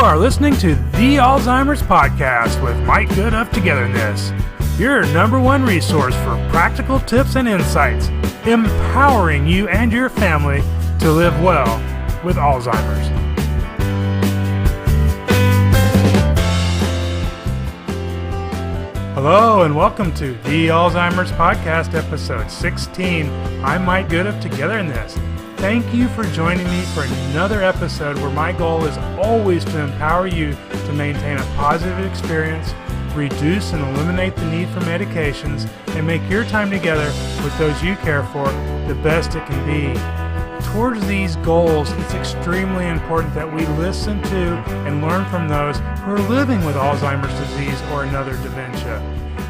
are listening to the Alzheimer's Podcast with Mike Good of Togetherness, your number one resource for practical tips and insights, empowering you and your family to live well with Alzheimer's. Hello and welcome to the Alzheimer's Podcast, episode 16. I'm Mike Good of Togetherness. Thank you for joining me for another episode where my goal is always to empower you to maintain a positive experience, reduce and eliminate the need for medications, and make your time together with those you care for the best it can be. Towards these goals, it's extremely important that we listen to and learn from those who are living with Alzheimer's disease or another dementia.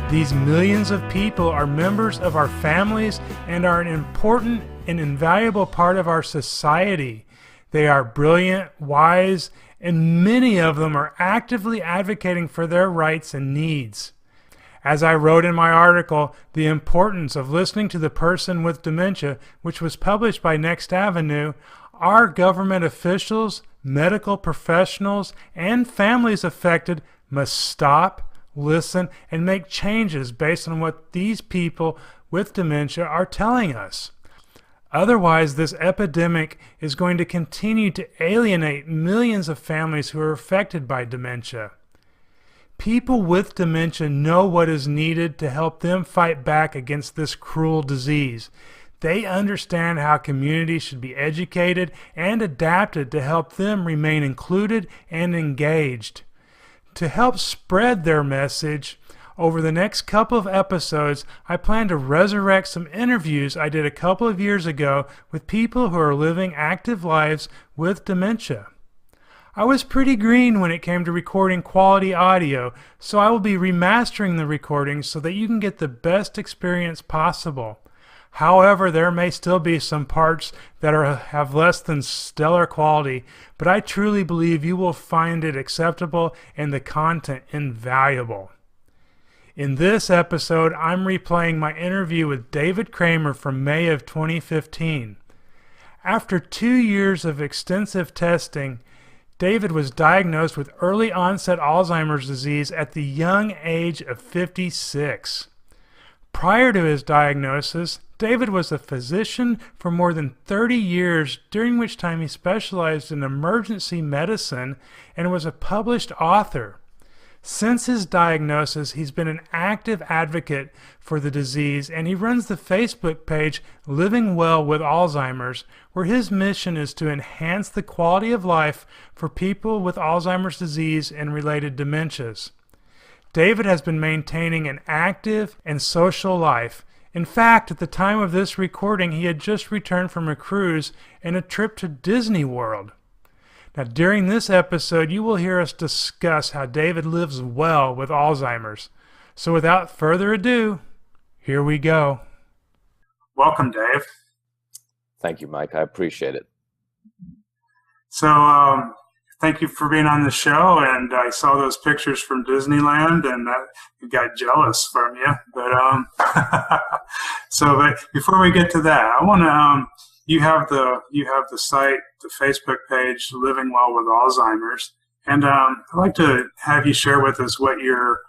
These millions of people are members of our families and are an important and invaluable part of our society. They are brilliant, wise, and many of them are actively advocating for their rights and needs. As I wrote in my article, The Importance of Listening to the Person with Dementia, which was published by Next Avenue, our government officials, medical professionals, and families affected must stop, listen, and make changes based on what these people with dementia are telling us. Otherwise, this epidemic is going to continue to alienate millions of families who are affected by dementia. People with dementia know what is needed to help them fight back against this cruel disease. They understand how communities should be educated and adapted to help them remain included and engaged. To help spread their message, over the next couple of episodes, I plan to resurrect some interviews I did a couple of years ago with people who are living active lives with dementia. I was pretty green when it came to recording quality audio, so I will be remastering the recordings so that you can get the best experience possible. However, there may still be some parts that have less than stellar quality, but I truly believe you will find it acceptable and the content invaluable. In this episode, I'm replaying my interview with David Kramer from May of 2015. After 2 years of extensive testing, David was diagnosed with early onset Alzheimer's disease at the young age of 56. Prior to his diagnosis, David was a physician for more than 30 years, during which time he specialized in emergency medicine and was a published author. Since his diagnosis, he's been an active advocate for the disease, and he runs the Facebook page Living Well with Alzheimer's, where his mission is to enhance the quality of life for people with Alzheimer's disease and related dementias. David has been maintaining an active and social life. In fact, at the time of this recording, he had just returned from a cruise and a trip to Disney World. Now, during this episode, you will hear us discuss how David lives well with Alzheimer's. So without further ado, here we go. Welcome, Dave. Thank you, Mike. I appreciate it. So thank you for being on the show. And I saw those pictures from Disneyland and I got jealous from you. But but before we get to that, I want to you have the site, the Facebook page, Living Well with Alzheimer's, and I'd like to have you share with us what your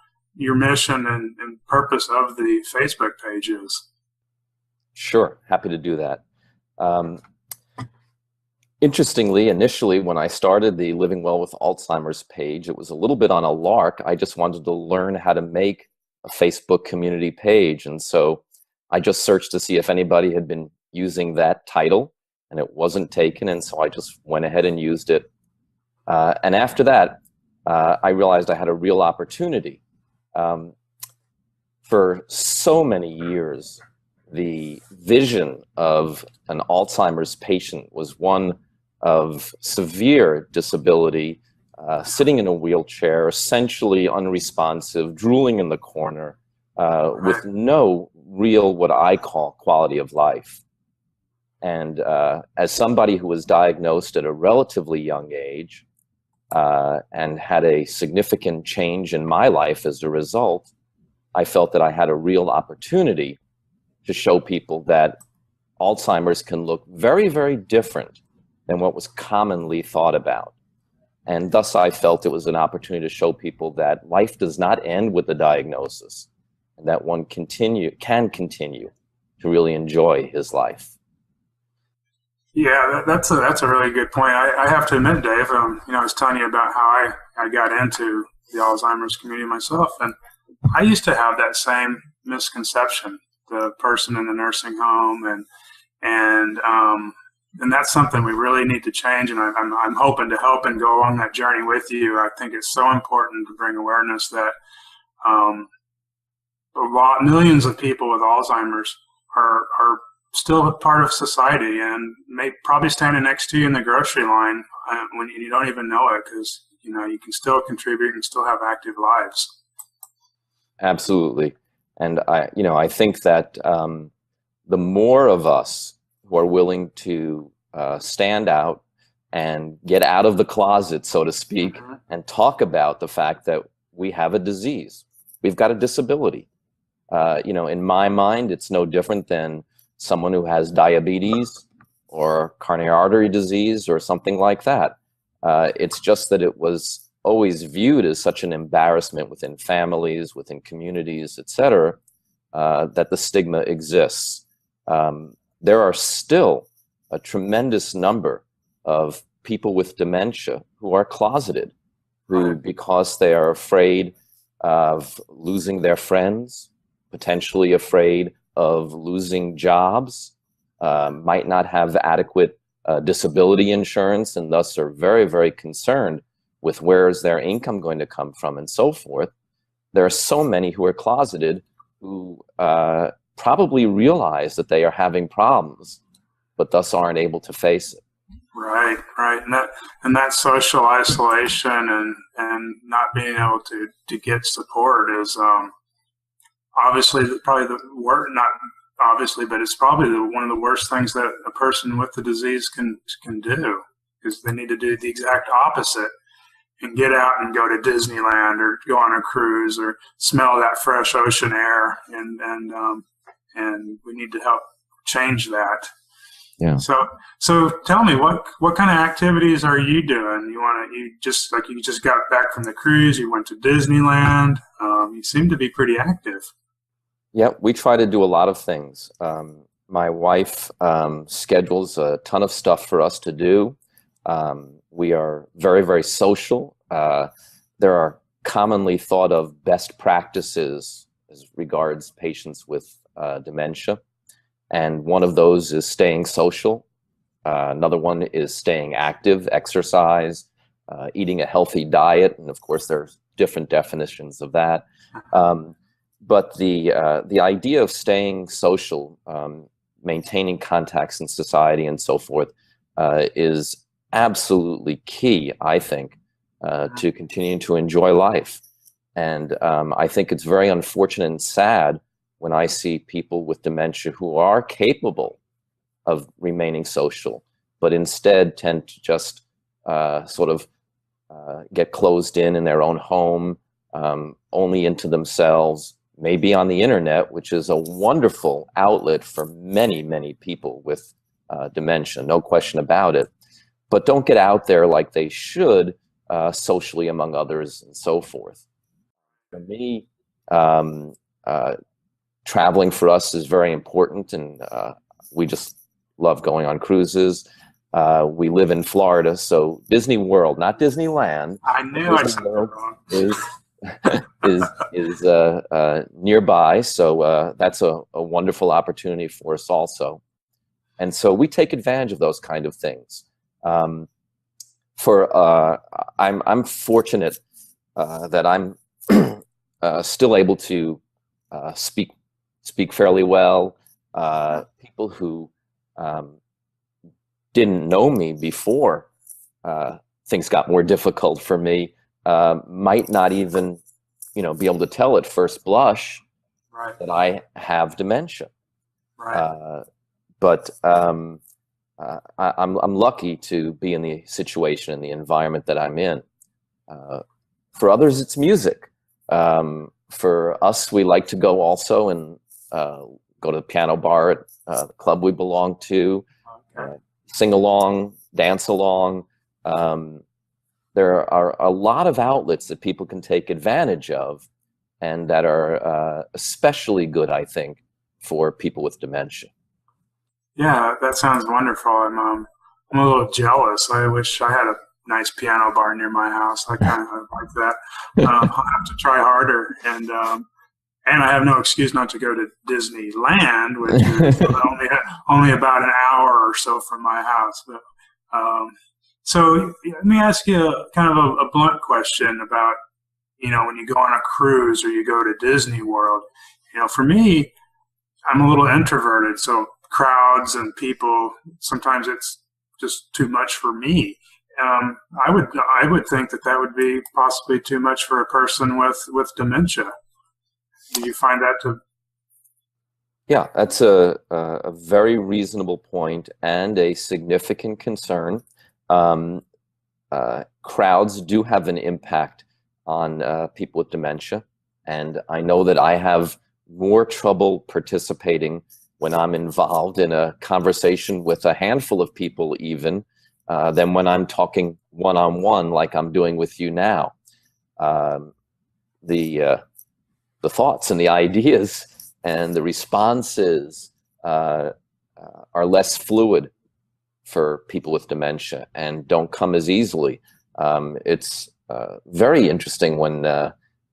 mission and purpose of the Facebook page is. Sure, happy to do that. Interestingly, initially when I started the Living Well with Alzheimer's page, it was a little bit on a lark. I just wanted to learn how to make a Facebook community page, and so I just searched to see if anybody had been using that title, and it wasn't taken, and so I just went ahead and used it. And after that, I realized I had a real opportunity. For so many years, the vision of an Alzheimer's patient was one of severe disability, sitting in a wheelchair, essentially unresponsive, drooling in the corner, with no real, what I call, quality of life. And as somebody who was diagnosed at a relatively young age and had a significant change in my life as a result, I felt that I had a real opportunity to show people that Alzheimer's can look very, very different than what was commonly thought about. And thus I felt it was an opportunity to show people that life does not end with the diagnosis, and that one can continue to really enjoy his life. Yeah, that's a really good point. I have to admit, Dave, I was telling you about how I got into the Alzheimer's community myself, and I used to have that same misconception, the person in the nursing home, and that's something we really need to change. And I'm hoping to help and go along that journey with you. I think it's so important to bring awareness that millions of people with Alzheimer's are still a part of society and may probably standing next to you in the grocery line when you don't even know it, because you can still contribute and still have active lives. Absolutely. And I think that the more of us who are willing to stand out and get out of the closet, so to speak, mm-hmm. and talk about the fact that we have a disease, we've got a disability. In my mind, it's no different than someone who has diabetes or coronary artery disease or something like that. It's just that it was always viewed as such an embarrassment within families, within communities, et cetera, that the stigma exists. There are still a tremendous number of people with dementia who are closeted, who, because they are afraid of losing their friends, potentially afraid of losing jobs, might not have adequate disability insurance, and thus are very, very concerned with where is their income going to come from and so forth. There are so many who are closeted who probably realize that they are having problems, but thus aren't able to face it. Right. And that social isolation and not being able to get support is obviously probably the worst, not obviously, but it's probably one of the worst things that a person with the disease can do, because they need to do the exact opposite and get out and go to Disneyland or go on a cruise or smell that fresh ocean air, and we need to help change that. Yeah. So tell me, what kind of activities are you doing? You just got back from the cruise, you went to Disneyland. You seem to be pretty active. Yeah, we try to do a lot of things. My wife schedules a ton of stuff for us to do. We are very, very social. There are commonly thought of best practices as regards patients with dementia. And one of those is staying social. Another one is staying active, exercise, eating a healthy diet. And of course, there's different definitions of that. But the idea of staying social, maintaining contacts in society and so forth, is absolutely key, I think, to continuing to enjoy life. And I think it's very unfortunate and sad when I see people with dementia who are capable of remaining social, but instead tend to just get closed in their own home, only into themselves, maybe on the internet, which is a wonderful outlet for many, many people with dementia, no question about it, but don't get out there like they should socially among others and so forth. For me, traveling for us is very important, and we just love going on cruises. We live in Florida, so Disney World, not Disneyland. I knew I said that wrong. is nearby, so that's a wonderful opportunity for us also. And so we take advantage of those kind of things. I'm fortunate that I'm still able to speak fairly well. People who didn't know me before things got more difficult for me might not even be able to tell at first blush that I have dementia. But I'm lucky to be in the situation and the environment that I'm in. For others, it's music. For us, we like to go also and go to the piano bar at the club we belong to, sing along, dance along. there are a lot of outlets that people can take advantage of, and that are especially good, I think, for people with dementia. Yeah, that sounds wonderful. I'm a little jealous. I wish I had a nice piano bar near my house. I kind of like that. I'll have to try harder, and I have no excuse not to go to Disneyland, which is only about an hour or so from my house. But, so let me ask you kind of a blunt question about, when you go on a cruise or you go to Disney World. For me, I'm a little introverted, so crowds and people, sometimes it's just too much for me. I would think that would be possibly too much for a person with dementia. Do you find that to? Yeah, that's a very reasonable point and a significant concern. Crowds do have an impact on people with dementia, and I know that I have more trouble participating when I'm involved in a conversation with a handful of people even than when I'm talking one-on-one like I'm doing with you now. The thoughts and the ideas and the responses are less fluid for people with dementia and don't come as easily. It's very interesting when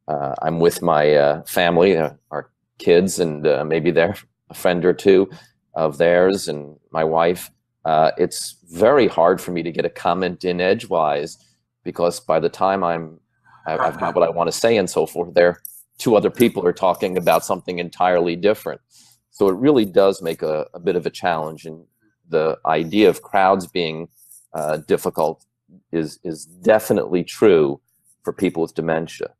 I'm with my family, our kids, and maybe they're a friend or two of theirs, and my wife. It's very hard for me to get a comment in edgewise, because by the time I've got what I want to say and so forth, there two other people are talking about something entirely different. So it really does make a bit of a challenge, and the idea of crowds being difficult is definitely true for people with dementia.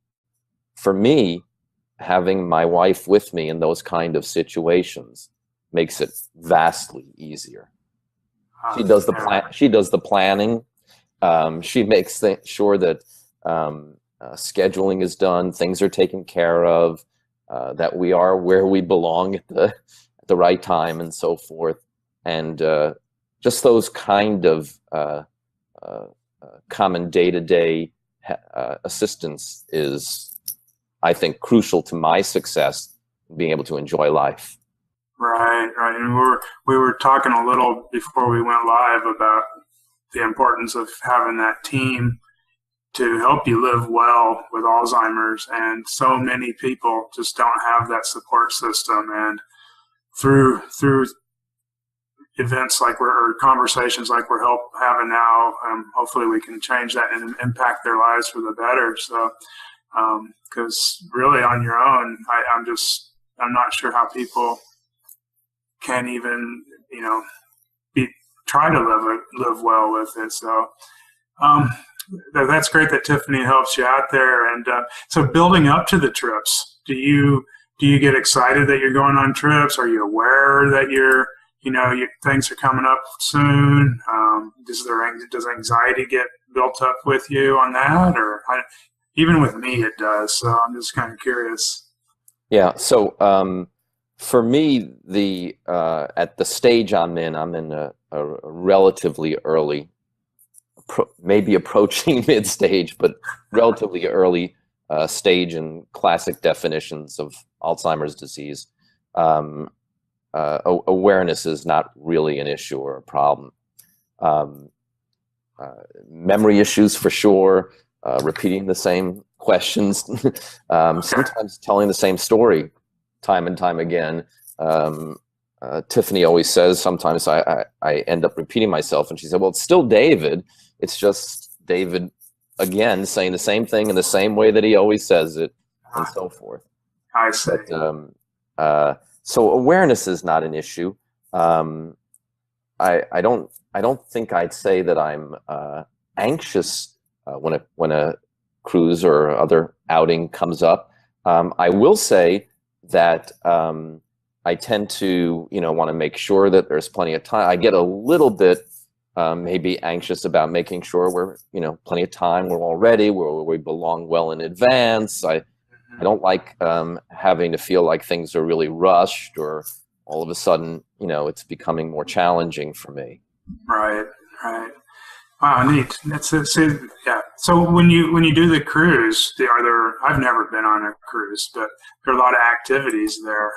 For me, having my wife with me in those kind of situations makes it vastly easier. She does the planning. She makes sure that scheduling is done, things are taken care of, that we are where we belong at the right time, and so forth. And just those kind of common day-to-day assistance is, I think, crucial to my success in being able to enjoy life. Right. And we were talking a little before we went live about the importance of having that team to help you live well with Alzheimer's, and so many people just don't have that support system. And through events like or conversations like we're having now, hopefully we can change that and impact their lives for the better. So, because really on your own, I'm not sure how people can even try to live well with it. So. That's great that Tiffany helps you out there. And so building up to the trips, do you get excited that you're going on trips? Are you aware that things are coming up soon? Does anxiety get built up with you on that? Or even with me, it does. So I'm just kind of curious. Yeah. So for me, at the stage I'm in a relatively early, maybe approaching mid-stage, but relatively early stage in classic definitions of Alzheimer's disease. Awareness is not really an issue or a problem. Memory issues for sure, repeating the same questions, sometimes telling the same story time and time again. Tiffany always says sometimes I end up repeating myself, and she said, well, it's still David. It's just David, again, saying the same thing in the same way that he always says it, and so forth. I see. But, so awareness is not an issue. I don't think I'd say that I'm anxious when a cruise or other outing comes up. I will say that I tend to want to make sure that there's plenty of time. I get a little bit maybe anxious about making sure we're plenty of time, we're all ready, we belong well in advance. I don't like having to feel like things are really rushed, or all of a sudden it's becoming more challenging for me. Right. Wow, neat. Yeah, So when you do the cruise, I've never been on a cruise, but there are a lot of activities there.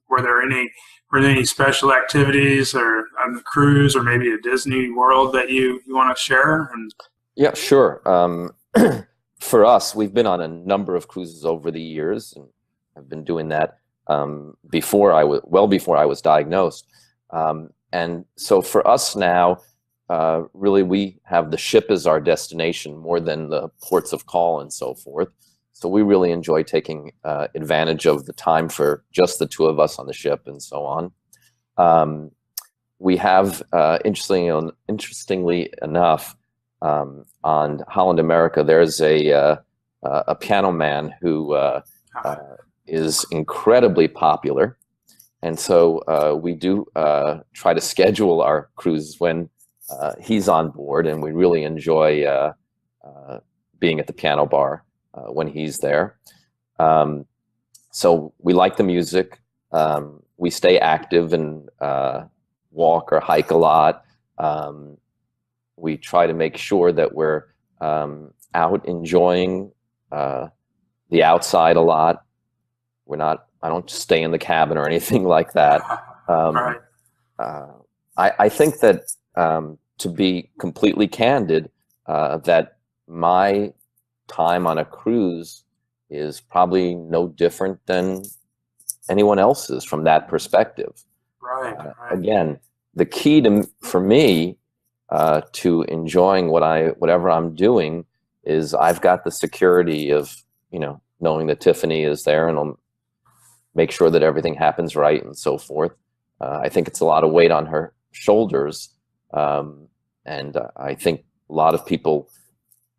Were there any special activities or on the cruise, or maybe a Disney World that you want to share? Yeah, sure. For us, we've been on a number of cruises over the years, and I've been doing that before I was diagnosed. And so for us now, really, we have the ship as our destination more than the ports of call and so forth. So we really enjoy taking advantage of the time for just the two of us on the ship and so on. We have, interestingly enough, on Holland America, there's a piano man who is incredibly popular. And so we do try to schedule our cruises when he's on board, and we really enjoy being at the piano bar when he's there. So we like the music. We stay active and walk or hike a lot. We try to make sure that we're out enjoying the outside a lot. I don't stay in the cabin or anything like that. Right. I think that, to be completely candid, that my time on a cruise is probably no different than anyone else's from that perspective. Right. Again, the key for me to enjoying whatever I'm doing is I've got the security of, knowing that Tiffany is there and I'll make sure that everything happens right and so forth. I think it's a lot of weight on her shoulders. And I think a lot of people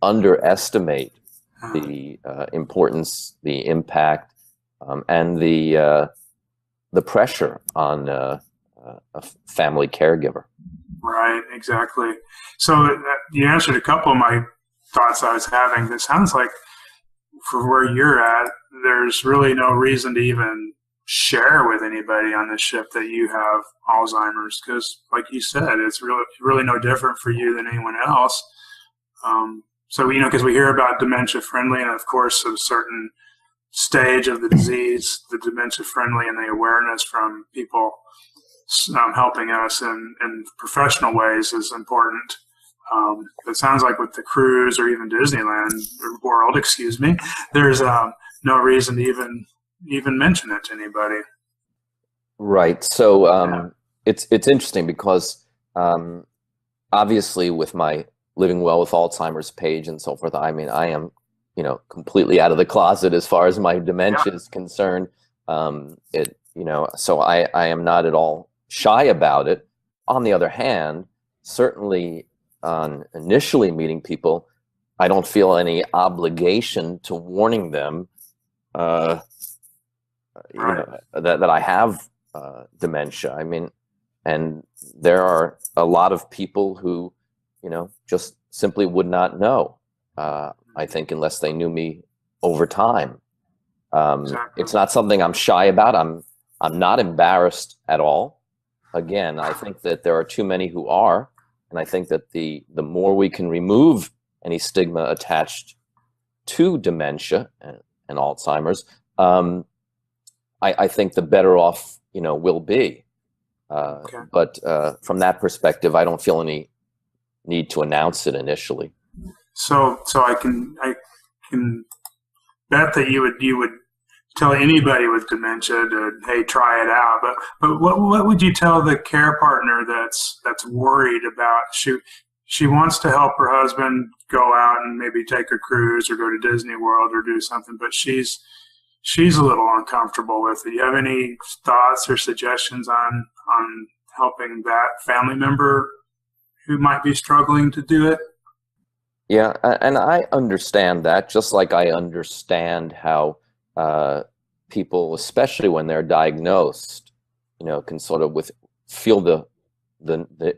underestimate the importance, the impact, and the pressure on a family caregiver. Right, exactly. So you answered a couple of my thoughts I was having. It sounds like for where you're at, there's really no reason to even share with anybody on the ship that you have Alzheimer's, because like you said, it's really no different for you than anyone else. So, because we hear about dementia friendly, and of course, a certain stage of the disease, the dementia friendly, and the awareness from people helping us in professional ways is important. It sounds like with the cruise or even Disneyland World, there's no reason to even mention it to anybody. Right. So it's interesting because obviously with my Living Well with Alzheimer's page and so forth, I mean, I am, completely out of the closet as far as my dementia is concerned. So I am not at all shy about it. On the other hand, certainly on initially meeting people, I don't feel any obligation to warning them that I have dementia. I mean, and there are a lot of people who, just simply would not know. I think unless they knew me over time. Exactly. It's not something I'm shy about. I'm not embarrassed at all. Again, I think that there are too many who are, and I think that the more we can remove any stigma attached to dementia and Alzheimer's, I think the better off we'll be. Okay. But from that perspective, I don't feel any need to announce it initially. So I can bet that you would tell anybody with dementia to, hey, try it out. But what would you tell the care partner that's worried about? She wants to help her husband go out and maybe take a cruise or go to Disney World or do something, but she's a little uncomfortable with it. You have any thoughts or suggestions on helping that family member who might be struggling to do it? Yeah, and I understand that, just like I understand how people, especially when they're diagnosed, can sort of feel the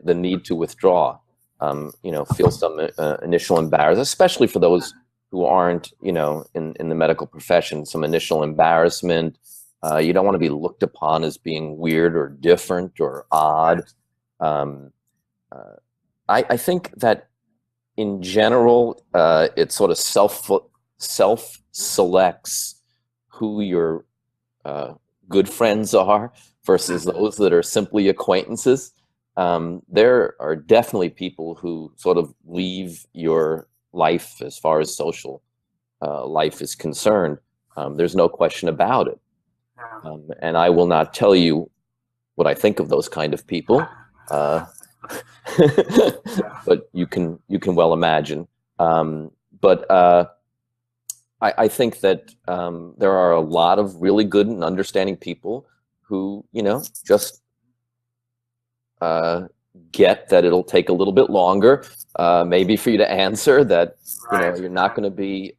need to withdraw, feel some initial embarrassment, especially for those who aren't, in the medical profession, some initial embarrassment. You don't want to be looked upon as being weird or different or odd. I think that in general, it sort of self-selects who your good friends are versus those that are simply acquaintances. There are definitely people who sort of leave your life as far as social life is concerned. There's no question about it. And I will not tell you what I think of those kind of people, but you can well imagine. I think that there are a lot of really good and understanding people who, just get that it'll take a little bit longer, maybe for you to answer, that you're not going to be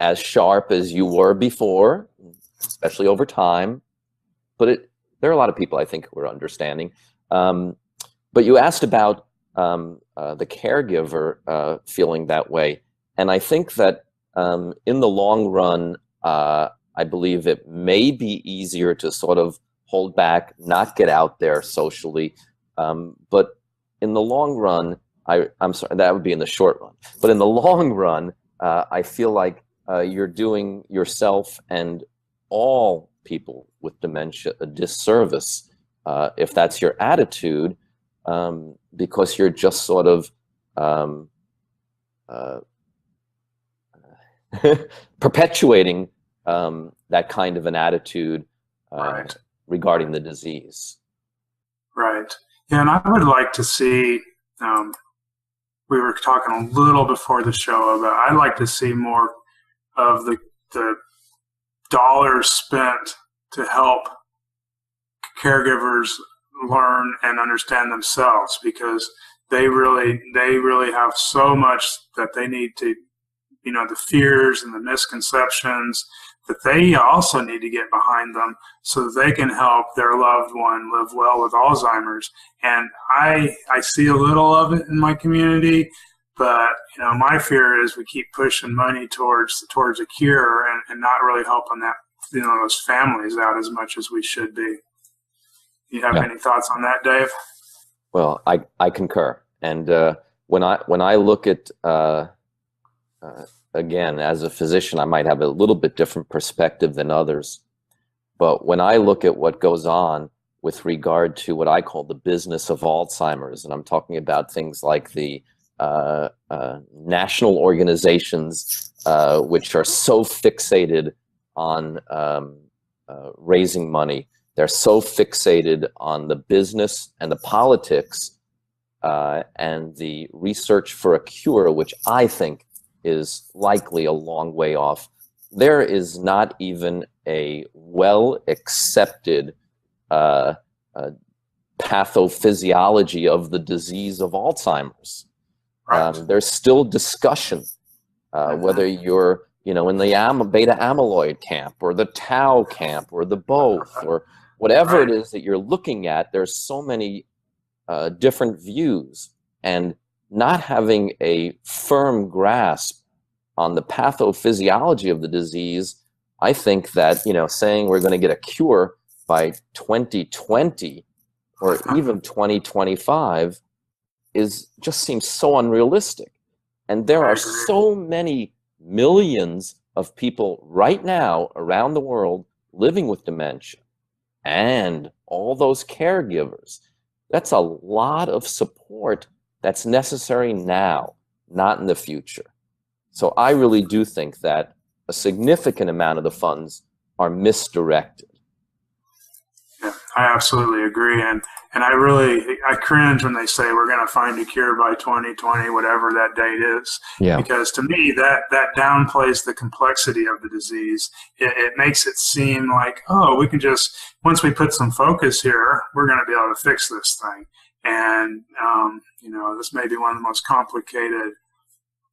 as sharp as you were before, especially over time. But there are a lot of people, I think, who are understanding. But you asked about the caregiver feeling that way, and I think that in the long run, I believe it may be easier to sort of hold back, not get out there socially. But in the long run, I'm sorry, that would be in the short run. But in the long run, I feel like you're doing yourself and all people with dementia a disservice if that's your attitude, because you're just sort of perpetuating that kind of an attitude regarding the disease. Right. Yeah, and I would like to see, we were talking a little before the show about, I'd like to see more of the dollars spent to help caregivers learn and understand themselves, because they really have so much that they need to, the fears and the misconceptions that they also need to get behind them so that they can help their loved one live well with Alzheimer's. And I see a little of it in my community, but my fear is we keep pushing money towards a cure and not really helping that those families out as much as we should be. You have any thoughts on that, Dave? Well, I concur. And when I look at again, as a physician, I might have a little bit different perspective than others. But when I look at what goes on with regard to what I call the business of Alzheimer's, and I'm talking about things like the national organizations, which are so fixated on raising money, they're so fixated on the business and the politics and the research for a cure, which I think is likely a long way off. There is not even a well-accepted pathophysiology of the disease of Alzheimer's. There's still discussion whether you're in the beta amyloid camp or the tau camp or the both or whatever it is that you're looking at. There's so many different views, and not having a firm grasp on the pathophysiology of the disease, I think that, saying we're going to get a cure by 2020 or even 2025 just seems so unrealistic. And there are so many millions of people right now around the world living with dementia, and all those caregivers. That's a lot of support that's necessary now, not in the future. So I really do think that a significant amount of the funds are misdirected. Yeah, I absolutely agree. And I cringe when they say we're going to find a cure by 2020, whatever that date is. Yeah. Because to me, that downplays the complexity of the disease. It makes it seem like, we can just, once we put some focus here, we're going to be able to fix this thing. And, this may be one of the most complicated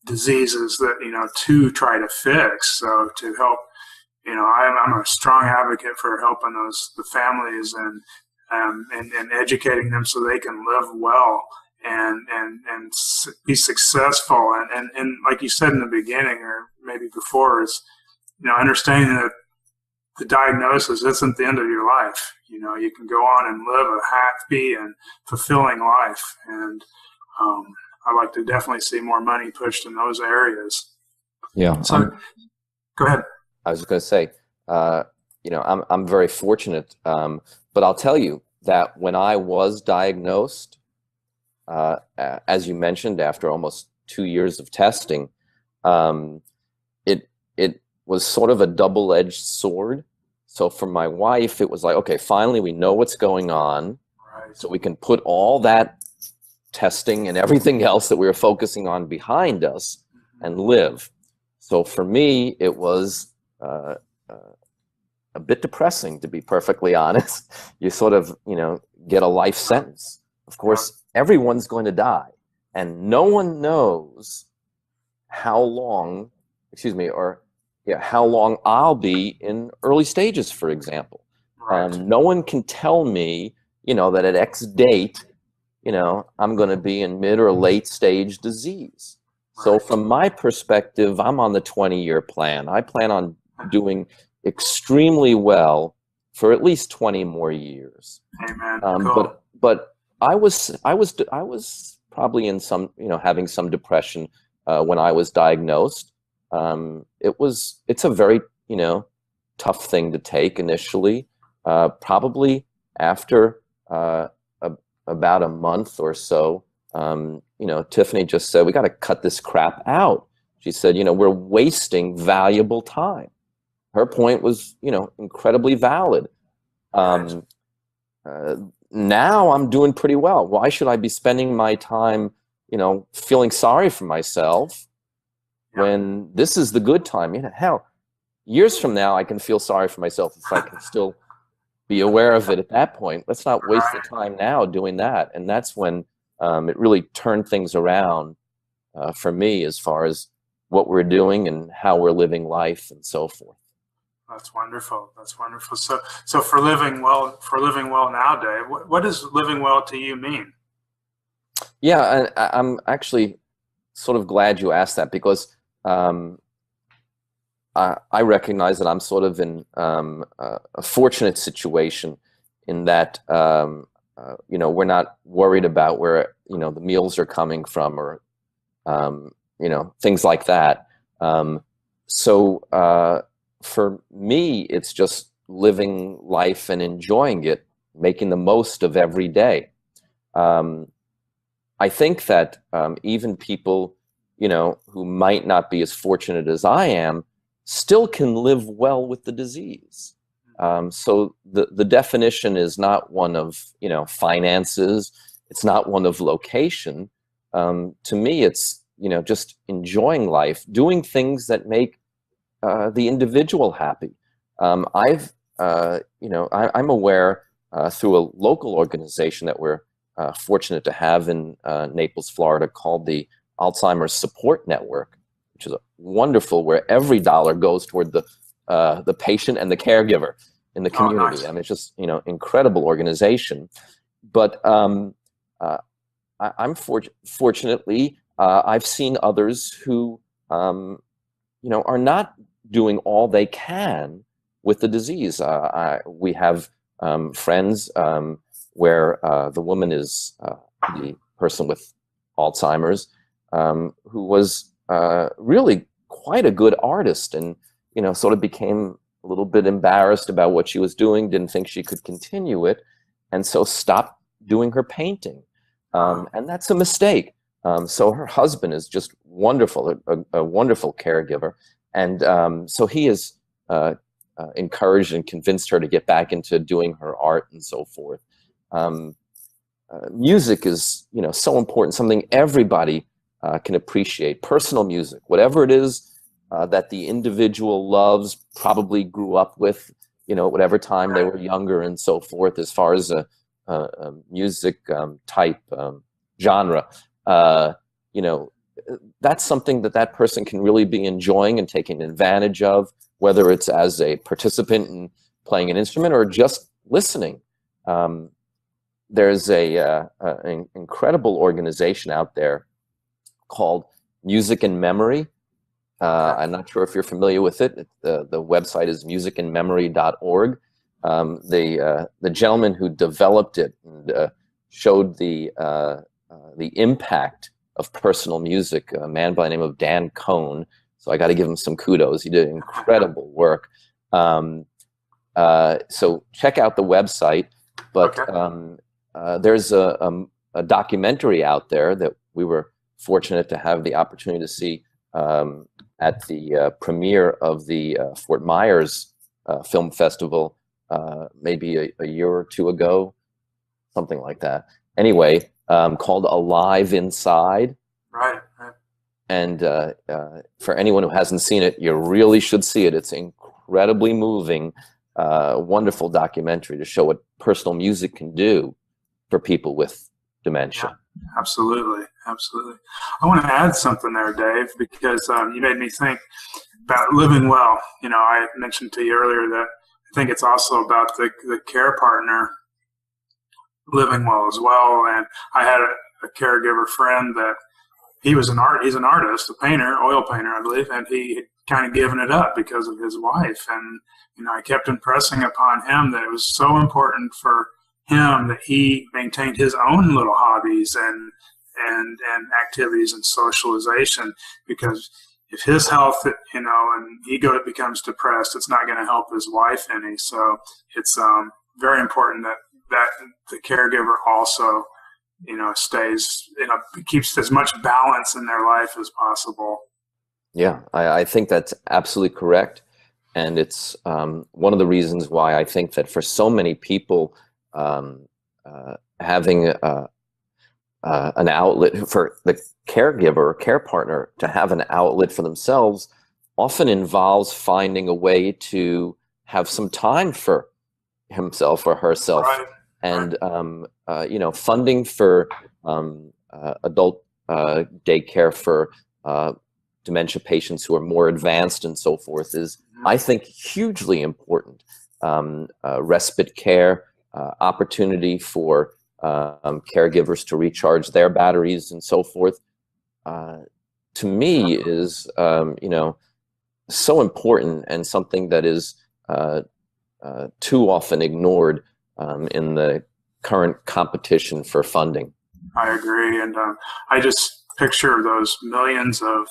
diseases that, to try to fix. So to help, I'm a strong advocate for helping the families and educating them so they can live well and be successful. And like you said in the beginning, or maybe before, is, understanding that the diagnosis isn't the end of your life. You can go on and live a happy and fulfilling life. And I'd like to definitely see more money pushed in those areas. Yeah. So, go ahead. I was going to say, I'm very fortunate, but I'll tell you that when I was diagnosed, as you mentioned, after almost 2 years of testing, it was sort of a double-edged sword. So for my wife, it was like, okay, finally we know what's going on, Right. so we can put all that testing and everything else that we were focusing on behind us and live. So for me, it was a bit depressing, to be perfectly honest. You sort of, get a life sentence. Of course, everyone's going to die, and no one knows how long, how long I'll be in early stages, for example. Right. No one can tell me, that at X date, I'm going to be in mid or late stage disease. So from my perspective, I'm on the 20-year plan. I plan on doing extremely well for at least 20 more years. Amen. Cool. But I was probably in some, having some depression when I was diagnosed. It's a very, tough thing to take initially. Probably after about a month or so, Tiffany just said, we got to cut this crap out. She said, we're wasting valuable time. Her point was, incredibly valid. Now I'm doing pretty well. Why should I be spending my time, feeling sorry for myself when this is the good time? Hell, years from now, I can feel sorry for myself if I can still be aware of it at that point. Let's not waste the time now doing that. And that's when it really turned things around for me as far as what we're doing and how we're living life and so forth. That's wonderful. That's wonderful. So for living well now, Dave, what does living well to you mean? Yeah, I'm actually sort of glad you asked that, because I recognize that I'm sort of in a fortunate situation in that, we're not worried about where, the meals are coming from or, things like that. So for me, it's just living life and enjoying it, making the most of every day. I think that even people, who might not be as fortunate as I am, still can live well with the disease. So the definition is not one of, finances. It's not one of location. To me, it's, just enjoying life, doing things that make the individual happy. I'm aware through a local organization that we're fortunate to have in Naples, Florida, called the Alzheimer's Support Network, which is wonderful, where every dollar goes toward the patient and the caregiver in the community. Nice. I mean, it's just, incredible organization. But I'm fortunately, I've seen others who, are not doing all they can with the disease. We have friends where the woman is the person with Alzheimer's, who was really quite a good artist, and sort of became a little bit embarrassed about what she was doing, didn't think she could continue it, and so stopped doing her painting. And that's a mistake. So her husband is just wonderful, a wonderful caregiver. And so he has encouraged and convinced her to get back into doing her art and so forth. Music is, so important, something everybody can appreciate. Personal music, whatever it is that the individual loves, probably grew up with, whatever time they were younger and so forth, as far as a music type genre, that's something that person can really be enjoying and taking advantage of, whether it's as a participant in playing an instrument or just listening. There's an incredible organization out there called Music in Memory. I'm not sure if you're familiar with it. The website is musicinmemory.org. The gentleman who developed it and showed the impact of personal music, a man by the name of Dan Cohn. So I got to give him some kudos. He did incredible work. So check out the website. But there's a documentary out there that we were fortunate to have the opportunity to see at the premiere of the Fort Myers Film Festival, maybe a year or two ago, something like that. Anyway, called Alive Inside. Right. And for anyone who hasn't seen it, you really should see it. It's incredibly moving, wonderful documentary to show what personal music can do for people with dementia. Yeah, absolutely. I want to add something there, Dave, because you made me think about living well. I mentioned to you earlier that I think it's also about the care partner living well as well. And I had a caregiver friend that he's an artist, a painter, oil painter, I believe, and he had kind of given it up because of his wife. And, I kept impressing upon him that it was so important for him that he maintained his own little hobbies and activities and socialization, because if his health, and he becomes depressed, it's not going to help his wife any. So it's very important that the caregiver also, stays, keeps as much balance in their life as possible. Yeah, I think that's absolutely correct. And it's one of the reasons why I think that for so many people, having an outlet for the caregiver or care partner to have an outlet for themselves often involves finding a way to have some time for himself or herself. Right. And funding for adult daycare for dementia patients who are more advanced and so forth is, I think, hugely important. Respite care, opportunity for caregivers to recharge their batteries and so forth, to me is so important, and something that is too often ignored in the current competition for funding. I agree, and I just picture those millions of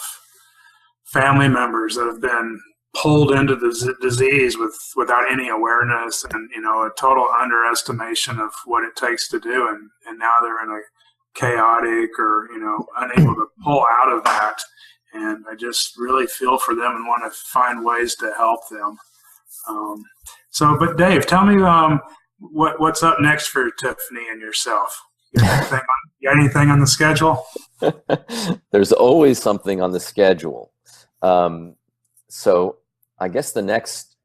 family members that have been pulled into the disease without any awareness, and a total underestimation of what it takes to do, and now they're in a chaotic or unable to pull out of that. And I just really feel for them and want to find ways to help them. But Dave, tell me what's up next for Tiffany and yourself. You got anything on the schedule? There's always something on the schedule. So I guess the next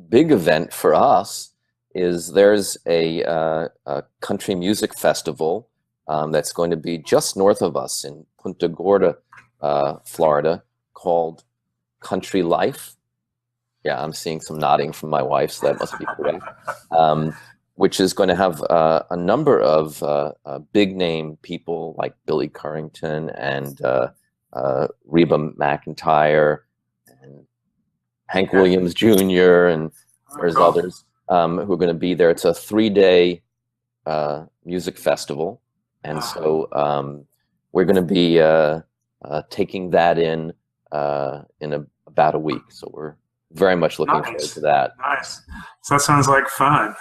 big event for us is there's a country music festival that's going to be just north of us in Punta Gorda, Florida, called Country Life. Yeah, I'm seeing some nodding from my wife, so that must be correct. Which is going to have a number of big name people like Billy Currington and Reba McEntire and Hank Williams Jr. and there's others who are going to be there. It's a 3-day music festival, and so we're going to be taking that in about a week. So we're very much looking forward to that. Nice. So that sounds like fun.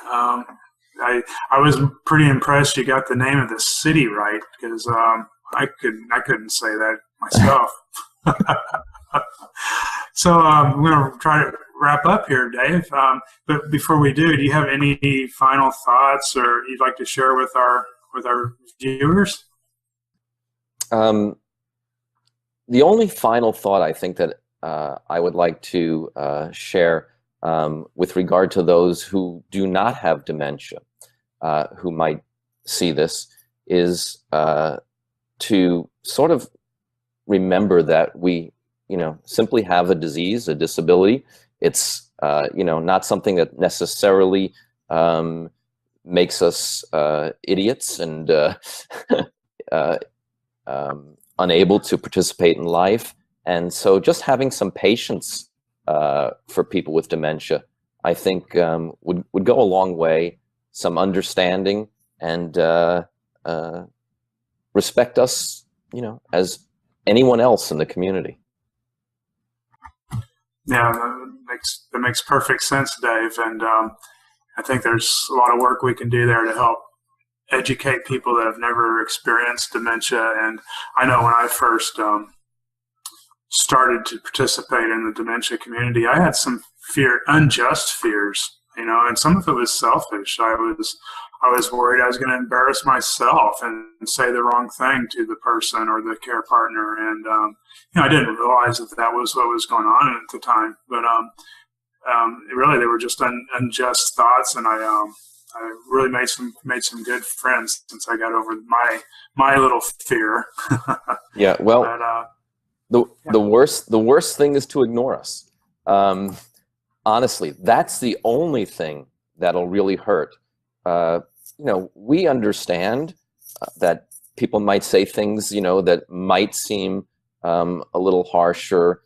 I was pretty impressed you got the name of the city right, because I couldn't say that myself. So I'm going to try to wrap up here, Dave. But before we do you have any final thoughts or you'd like to share with our viewers? The only final thought I think that I would like to share with regard to those who do not have dementia, who might see this, is to sort of remember that we, simply have a disease, a disability. It's, not something that necessarily makes us idiots and unable to participate in life. And so just having some patience for people with dementia, I think would go a long way, some understanding, and respect us, as anyone else in the community. Yeah, that makes perfect sense, Dave. And I think there's a lot of work we can do there to help educate people that have never experienced dementia. And I know when I first started to participate in the dementia community, I had some unjust fears, and some of it was selfish. I was worried I was going to embarrass myself and say the wrong thing to the person or the care partner. And, I didn't realize that was what was going on at the time. But really, they were just unjust thoughts. And I really made some good friends since I got over my little fear. Yeah, well, but, the worst thing is to ignore us. Honestly, that's the only thing that'll really hurt. We understand that people might say things, that might seem a little harsher,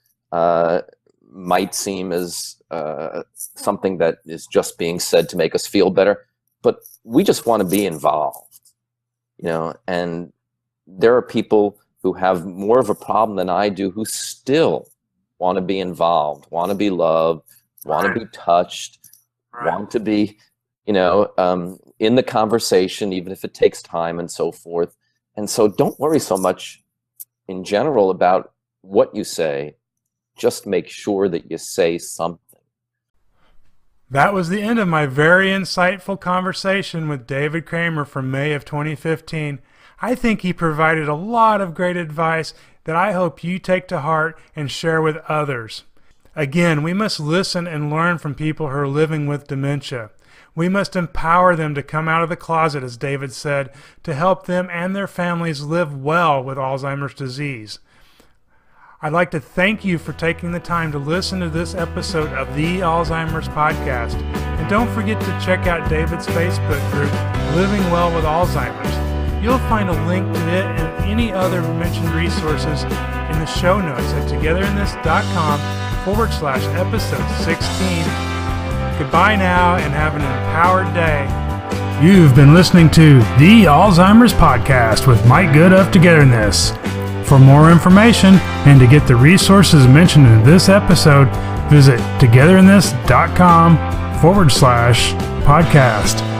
might seem as something that is just being said to make us feel better. But we just want to be involved, and there are people who have more of a problem than I do who still want to be involved, want to be loved, want to be touched, want to be, in the conversation, even if it takes time and so forth. And so don't worry so much in general about what you say. Just make sure that you say something. That was the end of my very insightful conversation with David Kramer from May of 2015. I think he provided a lot of great advice that I hope you take to heart and share with others. Again, we must listen and learn from people who are living with dementia. We must empower them to come out of the closet, as David said, to help them and their families live well with Alzheimer's disease. I'd like to thank you for taking the time to listen to this episode of the Alzheimer's Podcast. And don't forget to check out David's Facebook group, Living Well with Alzheimer's. You'll find a link to it and any other mentioned resources in the show notes at togetherinthis.com/episode 16. Goodbye now and have an empowered day. You've been listening to the Alzheimer's Podcast with Mike Good of Togetherness. For more information and to get the resources mentioned in this episode, visit togetherinthis.com/podcast.